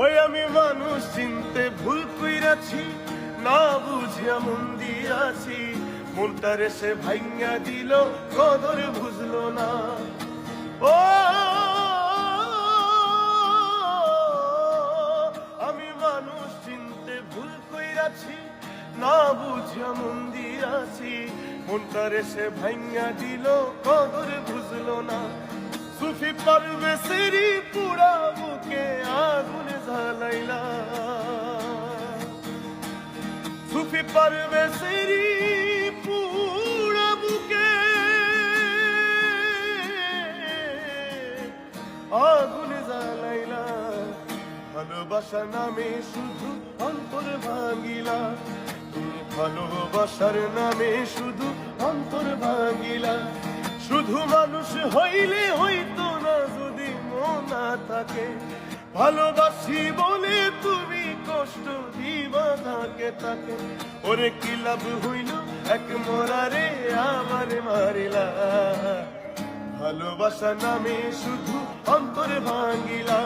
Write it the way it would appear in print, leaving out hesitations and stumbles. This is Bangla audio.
ওই আমি মানুষ চিনতে ভুল কইরাছি, না বুঝিয়া মন দিয়াছি, মনটারে সে ভাইঙ্গা দিল, কদর বুঝলো না। ও আমি মানুষ চিনতে ভুল কইরাছি, না বুঝিয়া মন দিয়াছি, মনটারে সে ভাইঙ্গা দিল, কদর বুঝলো না। সুফি পারভেজেরই পুরা বুকে আগুন জ্বালাইলা, সুফি পারভেজেরই পুরা বুকে আগুন জ্বালাইলা। ভালোবাসা নামে শুধু অন্তর ভাঙিলা, তুমি ভালোবাসার নামে শুধু অন্তর ভাঙিলা। শুধু মানুষ হইলে হইতো না যদি মন না থাকে, ভালোবাসি বলে তুমি কষ্ট দিবা থাকে তাকে। ওরে কি লাভ হইল এক মরারে আমার মারিলা, ভালোবাসা নামে শুধু অন্তর ভাঙিলা।